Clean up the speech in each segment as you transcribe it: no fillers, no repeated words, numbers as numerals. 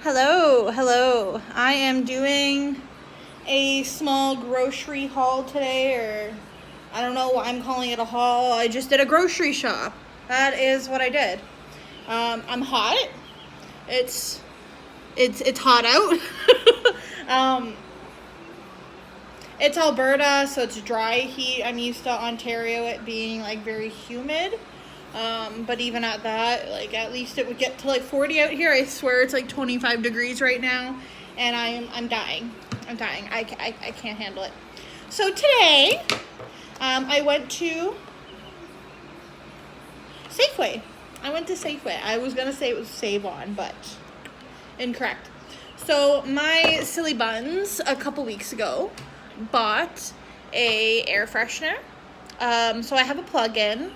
Hello. I am doing a small grocery haul today, or I don't know why I'm calling it a haul. I just did a grocery shop. That is what I did. I'm hot. It's hot out. It's Alberta, so it's dry heat. I'm used to Ontario it being like very humid. But even at that, like at least it would get to like 40 out here. I swear it's like 25 degrees right now, and I'm dying. I can't handle it. So today, I went to Safeway. I was gonna say it was Save On, but incorrect. So my silly buns a couple weeks ago bought a air freshener. So I have a plug-in.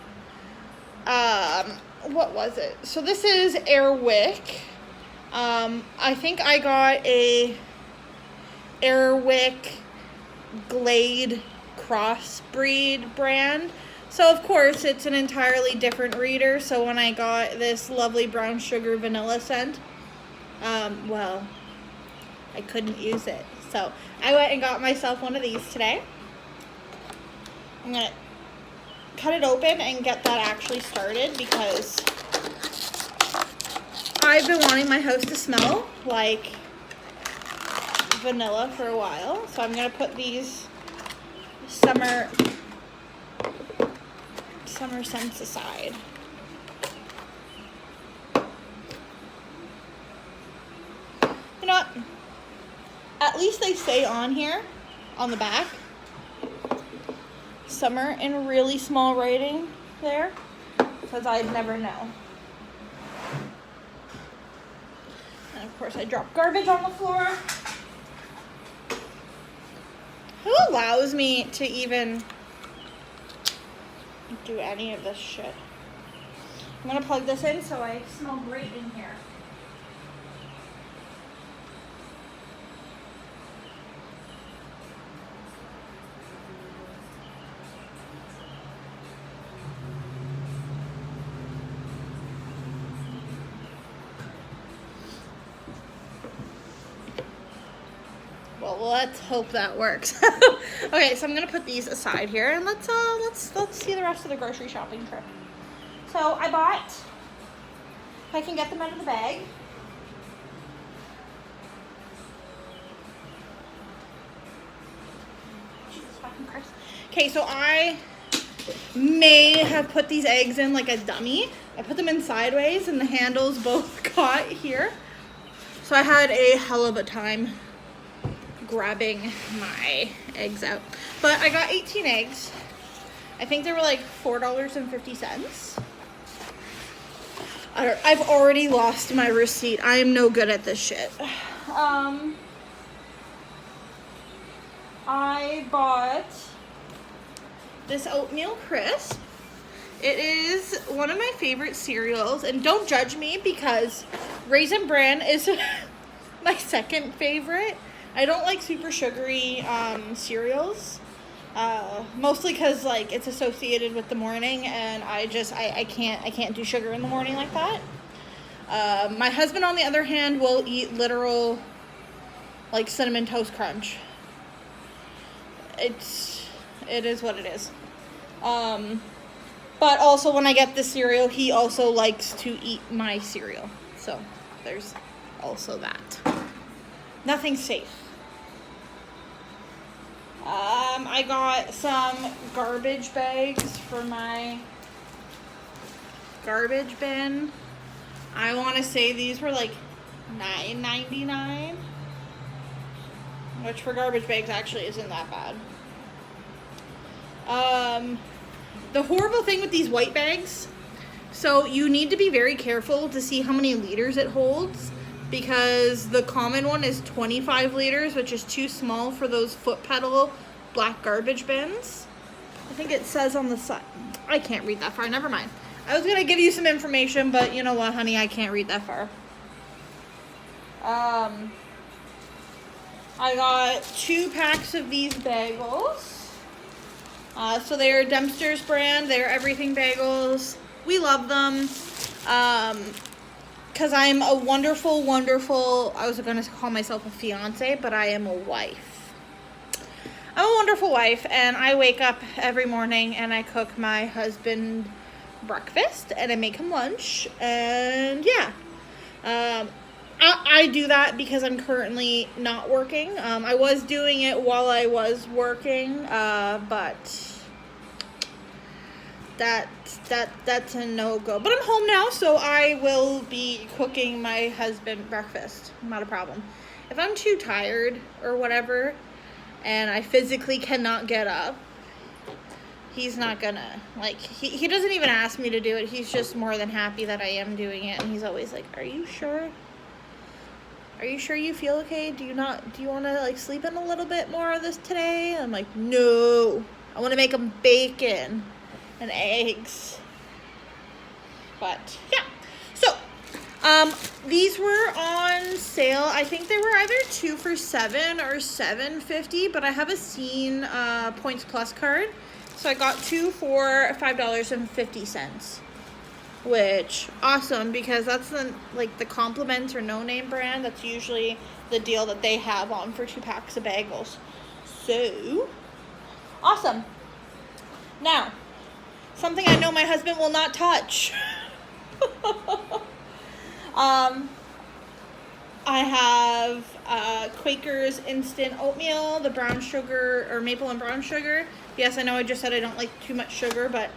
What was it? So this is Airwick. I think I got a Airwick Glade crossbreed brand. So of course it's an entirely different reader. So when I got this lovely brown sugar vanilla scent, well, I couldn't use it. So I went and got myself one of these today. I'm gonna cut it open and get that actually started because I've been wanting my house to smell like vanilla for a while. So I'm gonna put these summer scents aside. You know what? At least they say on here, on the back, summer in really small writing there, because I'd never know. And of course I dropped garbage on the floor. Who allows me to even do any of this shit? I'm gonna plug this in so I smell great in here. Well, let's hope that works. Okay, so I'm gonna put these aside here, and let's see the rest of the grocery shopping trip. So I bought, if I can get them out of the bag, Jesus fucking Christ. Okay, so I may have put these eggs in like a dummy. I put them in sideways, and the handles both caught here. So I had a hell of a time grabbing my eggs out. But I got 18 eggs. I think they were like $4.50. I've already lost my receipt. I am no good at this shit. I bought this oatmeal crisp. It is one of my favorite cereals, and don't judge me because Raisin Bran is my second favorite. I don't like super sugary cereals, mostly because like it's associated with the morning, and I can't do sugar in the morning like that. My husband, on the other hand, will eat literal like Cinnamon Toast Crunch. It is what it is. But also when I get the cereal, he also likes to eat my cereal. So there's also that. Nothing safe. I got some garbage bags for my garbage bin. I want to say these were like $9.99, which for garbage bags actually isn't that bad. The horrible thing with these white bags, so you need to be very careful to see how many liters it holds, because the common one is 25 liters, which is too small for those foot pedal black garbage bins. I think it says on the side. I can't read that far. Never mind. I was going to give you some information, but you know what, honey? I can't read that far. I got 2 packs of these bagels. So they are Dempster's brand. They're everything bagels. We love them. because I'm a wonderful, wonderful, I was going to call myself a fiance, but I am a wife. I'm a wonderful wife, and I wake up every morning and I cook my husband breakfast and I make him lunch, and yeah. I do that because I'm currently not working. I was doing it while I was working, but that's a no-go. But I'm home now, so I will be cooking my husband breakfast. Not a problem. If I'm too tired or whatever, and I physically cannot get up, he's not gonna, like, he doesn't even ask me to do it. He's just more than happy that I am doing it, and he's always like, are you sure? Are you sure you feel okay? Do you want to, like, sleep in a little bit more of this today? I'm like, no. I want to make him bacon and eggs. But, yeah. So, these were on sale. I think they were either 2 for $7 or $7.50, but I have a Scene Points Plus card. So I got 2 for $5.50. Which, awesome, because that's the Compliments or No Name brand. That's usually the deal that they have on for 2 packs of bagels. So, awesome. Now, something I know my husband will not touch. I have Quaker's Instant Oatmeal, the brown sugar, or maple and brown sugar. Yes, I know I just said I don't like too much sugar, but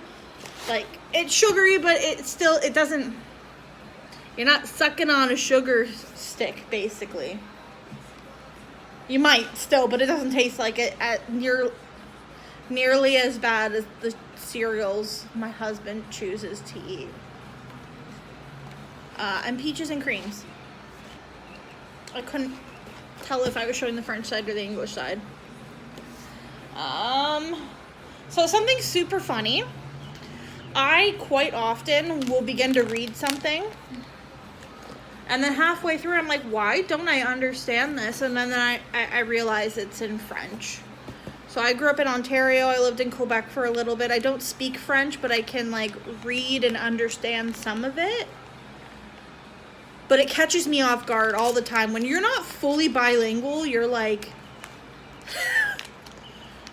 like, it's sugary, but it doesn't, you're not sucking on a sugar stick, basically. You might still, but it doesn't taste like it nearly as bad as the cereals my husband chooses to eat. And peaches and creams. I couldn't tell if I was showing the French side or the English side. So something super funny. I quite often will begin to read something, and then halfway through I'm like, why don't I understand this? And then I realize it's in French. So I grew up in Ontario. I lived in Quebec for a little bit. I don't speak French, but I can, like, read and understand some of it. But it catches me off guard all the time. When you're not fully bilingual, you're like,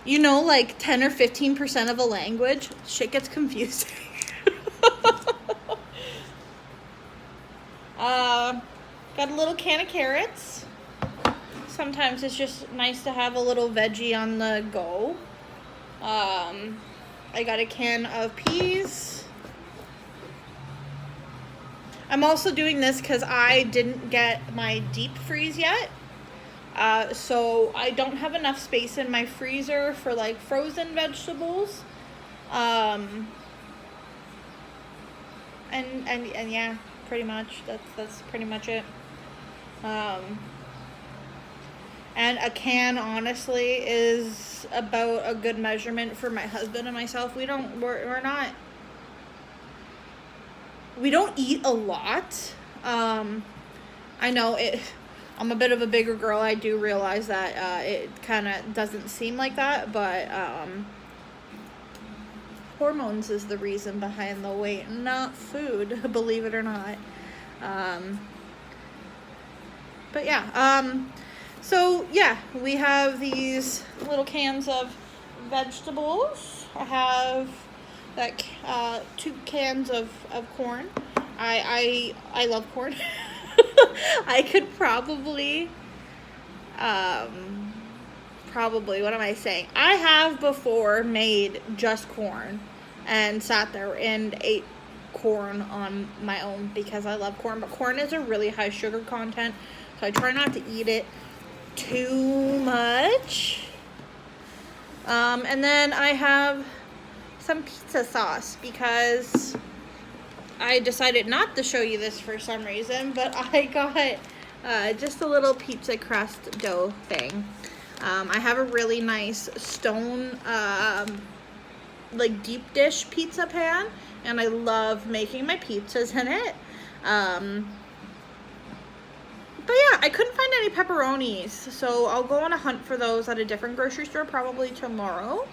you know, like 10 or 15% of a language, shit gets confusing. Got a little can of carrots. Sometimes it's just nice to have a little veggie on the go. I got a can of peas. I'm also doing this because I didn't get my deep freeze yet. So I don't have enough space in my freezer for, like, frozen vegetables. And yeah, pretty much. That's pretty much it. And a can, honestly, is about a good measurement for my husband and myself. We don't eat a lot. I know I'm a bit of a bigger girl. I do realize that it kind of doesn't seem like that, but hormones is the reason behind the weight, not food, believe it or not. But yeah, so yeah, we have these little cans of vegetables. I have that 2 cans of corn. I love corn. I could probably, what am I saying? I have before made just corn and sat there and ate corn on my own because I love corn, but corn is a really high sugar content, so I try not to eat it too much. And then I have some pizza sauce because I decided not to show you this for some reason, but I got just a little pizza crust dough thing. I have a really nice stone, like, deep dish pizza pan, and I love making my pizzas in it. But yeah, I couldn't find any pepperonis, so I'll go on a hunt for those at a different grocery store probably tomorrow.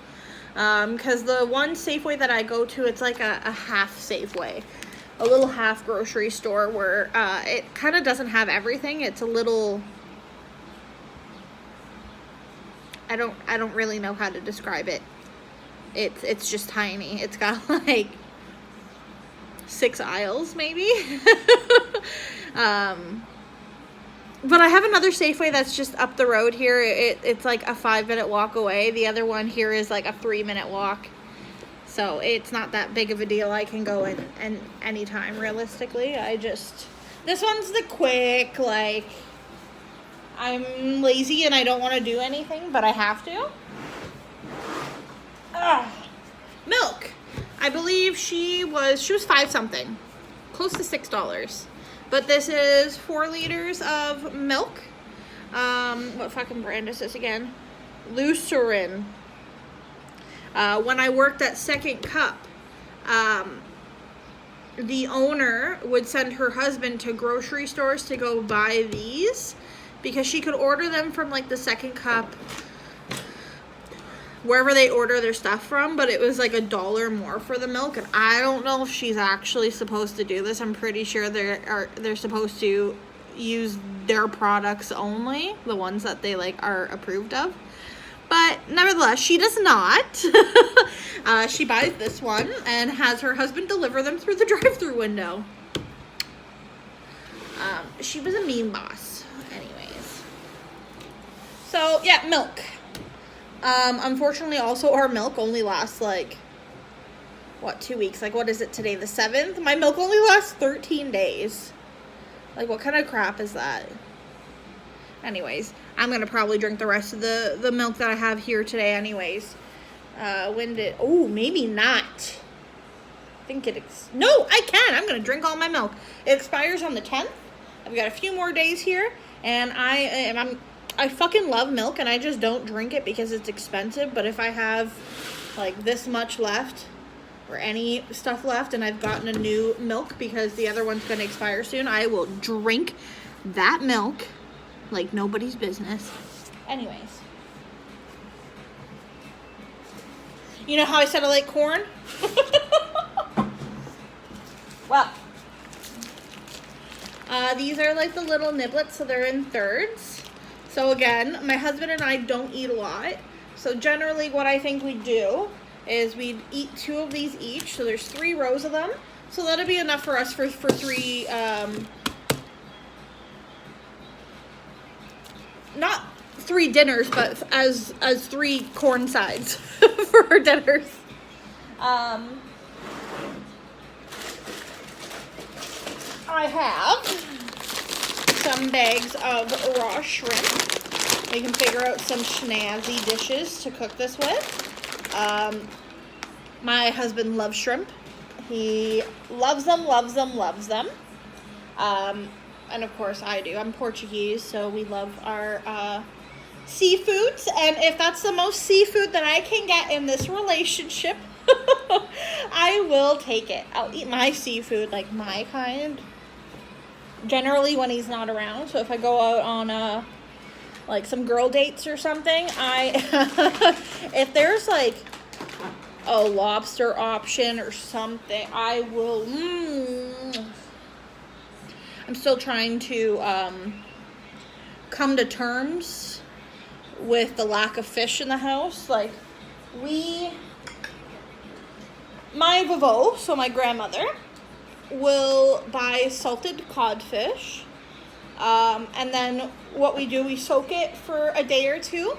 Because the one Safeway that I go to, it's like a half Safeway. a little half grocery store where it kind of doesn't have everything. It's a little, I don't really know how to describe it. It's just tiny. It's got like 6 aisles maybe. But I have another Safeway that's just up the road here. It's like a 5-minute walk away. The other one here is like a 3-minute walk. So it's not that big of a deal. I can go in anytime realistically. This one's the quick, like, I'm lazy and I don't want to do anything, but I have to. Milk. I believe she was 5 something. Close to $6. But this is 4 liters of milk. What fucking brand is this again? Lucerne. When I worked at Second Cup, the owner would send her husband to grocery stores to go buy these because she could order them from like the Second Cup, wherever they order their stuff from, but it was like $1 more for the milk. And I don't know if she's actually supposed to do this. I'm pretty sure they're supposed to use their products only, the ones that they like are approved of. But nevertheless, she does not. She buys this one and has her husband deliver them through the drive-thru window. She was a mean boss. Anyways. So, yeah, milk. Unfortunately, also, our milk only lasts, like, 2 weeks? Like, what is it today, the 7th? My milk only lasts 13 days. Like, what kind of crap is that? Anyways, I'm going to probably drink the rest of the milk that I have here today anyways. Maybe not. I think no, I can. I'm going to drink all my milk. It expires on the 10th. I've got a few more days here, and I fucking love milk, and I just don't drink it because it's expensive. But if I have, like, this much left, or any stuff left, and I've gotten a new milk because the other one's going to expire soon, I will drink that milk like nobody's business. Anyways. You know how I said I like corn? Well. These are like the little niblets, so they're in thirds. So again, my husband and I don't eat a lot. So generally what I think we do is we'd eat 2 of these each. So there's 3 rows of them. So that'll be enough for us for 3, not 3 dinners, but as 3 corn sides for our dinners. I have some bags of raw shrimp. We can figure out some snazzy dishes to cook this with. My husband loves shrimp. He loves them, loves them, loves them. And of course I do. I'm Portuguese, so we love our seafoods. And if that's the most seafood that I can get in this relationship, I will take it. I'll eat my seafood, like my kind, generally when he's not around. So if I go out on like some girl dates or something, if there's like a lobster option or something, I will. I'm still trying to come to terms with the lack of fish in the house. Like, my vavo, so my grandmother, will buy salted codfish. And then what we do, we soak it for a day or 2.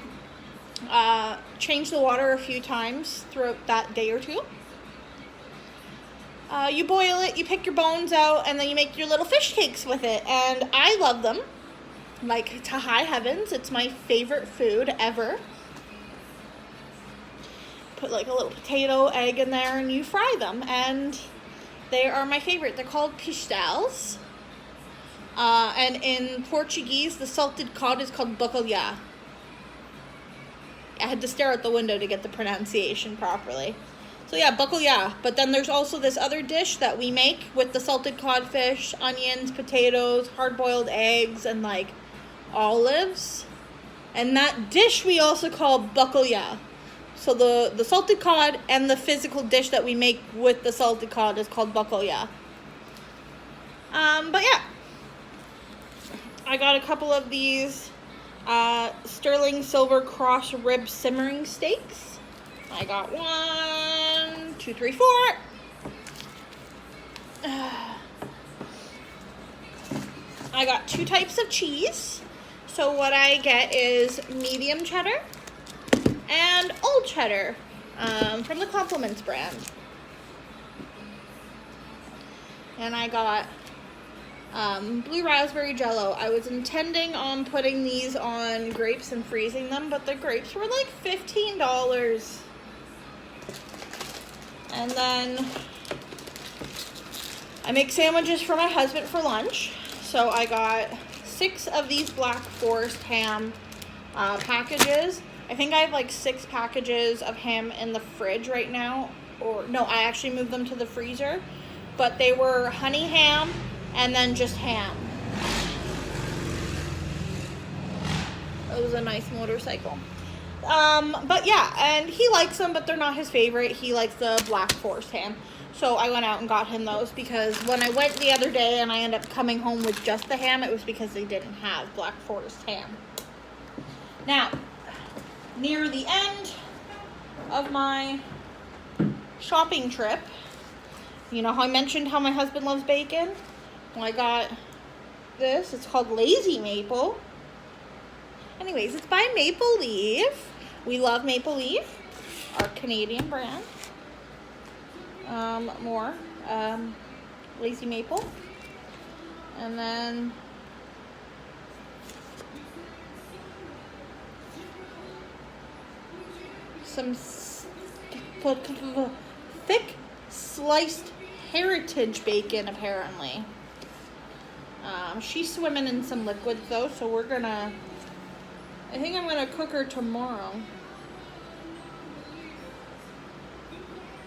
Change the water a few times throughout that day or 2. You boil it, you pick your bones out, and then you make your little fish cakes with it. And I love them, like, to high heavens. It's my favorite food ever. Put like a little potato, egg in there, and you fry them. And they are my favorite. They're called pistalas. And in Portuguese, the salted cod is called bacalhau. I had to stare out the window to get the pronunciation properly. So yeah, bacalhau. But then there's also this other dish that we make with the salted codfish, onions, potatoes, hard-boiled eggs, and like olives. And that dish we also call bacalhau. So the salted cod and the physical dish that we make with the salted cod is called bacalhau. But yeah, I got a couple of these sterling silver cross rib simmering steaks. I got 1, 2, 3, 4. I got 2 types of cheese. So what I get is medium cheddar and old cheddar from the Compliments brand. And I got blue raspberry jello. I was intending on putting these on grapes and freezing them, but the grapes were like $15. And then I make sandwiches for my husband for lunch. So I got 6 of these Black Forest ham packages. I think I have like 6 packages of ham in the fridge right now. Or no, I actually moved them to the freezer. But they were honey ham and then just ham. It was a nice motorcycle. But yeah, and he likes them, but they're not his favorite. He likes the Black Forest ham. So I went out and got him those because when I went the other day and I ended up coming home with just the ham, it was because they didn't have Black Forest ham. Now, near the end of my shopping trip, you know how I mentioned how my husband loves bacon? Well, I got this. It's called Lazy Maple. Anyways, it's by Maple Leaf. We love Maple Leaf, our Canadian brand. More Lazy Maple. And then some thick sliced heritage bacon, apparently. She's swimming in some liquids though, so I think I'm gonna cook her tomorrow.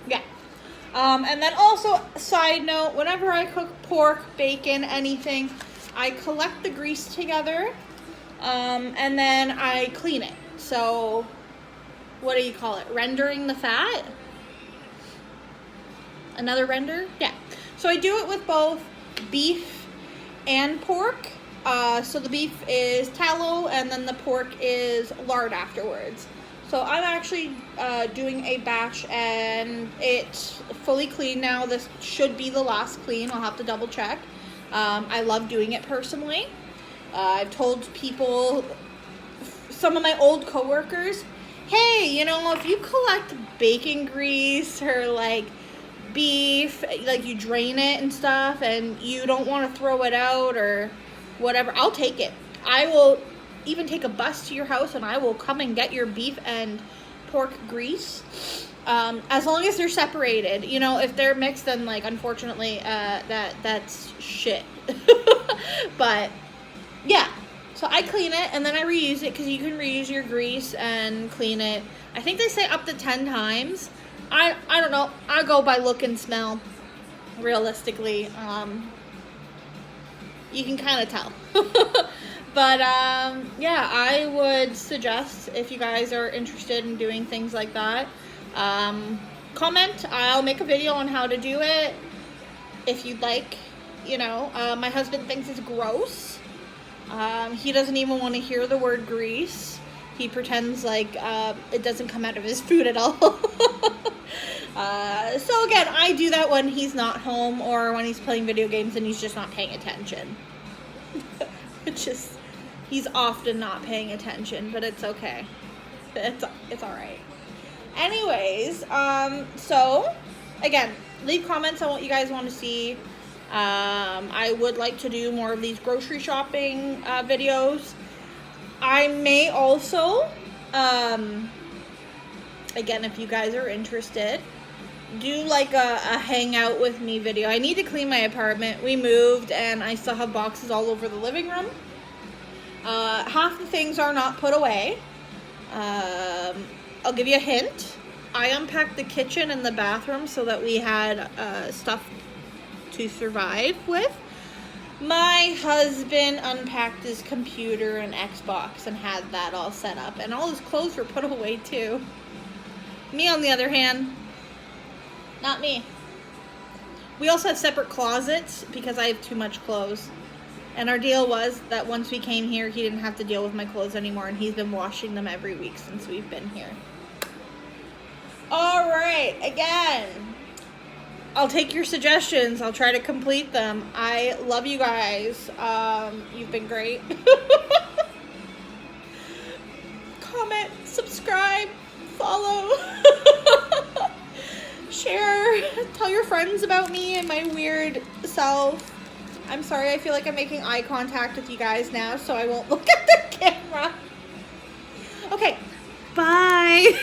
Yeah. And then also, side note, whenever I cook pork, bacon, anything, I collect the grease together, and then I clean it. So, what do you call it? Rendering the fat? Another render? Yeah. So I do it with both beef and pork. So the beef is tallow and then the pork is lard afterwards. So I'm actually doing a batch and it's fully clean now. This should be the last clean. I'll have to double check. I love doing it personally. I've told people, some of my old coworkers, hey, you know, if you collect bacon grease or like beef, like you drain it and stuff and you don't want to throw it out or whatever, I'll take it. I will even take a bus to your house and I will come and get your beef and pork grease, as long as they're separated. You know, if they're mixed, then like unfortunately that's shit. But yeah, so I clean it and then I reuse it because you can reuse your grease and clean it. I think they say up to 10 times. I don't know. I go by look and smell. Realistically, you can kind of tell. But yeah, I would suggest, if you guys are interested in doing things like that, comment. I'll make a video on how to do it if you'd like. You know, my husband thinks it's gross. He doesn't even want to hear the word grease. He pretends like it doesn't come out of his food at all. So again, I do that when he's not home or when he's playing video games and he's just not paying attention. He's often not paying attention, but it's okay. It's all right. Anyways, so again, leave comments on what you guys want to see. I would like to do more of these grocery shopping videos. I may also, again, if you guys are interested, do like a hangout with me video. I need to clean my apartment. We moved and I still have boxes all over the living room. Half the things are not put away. I'll give you a hint. I unpacked the kitchen and the bathroom so that we had stuff to survive with. My husband unpacked his computer and Xbox and had that all set up, and all his clothes were put away too. Me, on the other hand, not me. We also have separate closets because I have too much clothes. And our deal was that once we came here, he didn't have to deal with my clothes anymore, and he's been washing them every week since we've been here. All right, again, I'll take your suggestions. I'll try to complete them. I love you guys. You've been great. Comment, subscribe, follow, share, tell your friends about me and my weird self. I'm sorry, I feel like I'm making eye contact with you guys now, so I won't look at the camera. Okay, bye.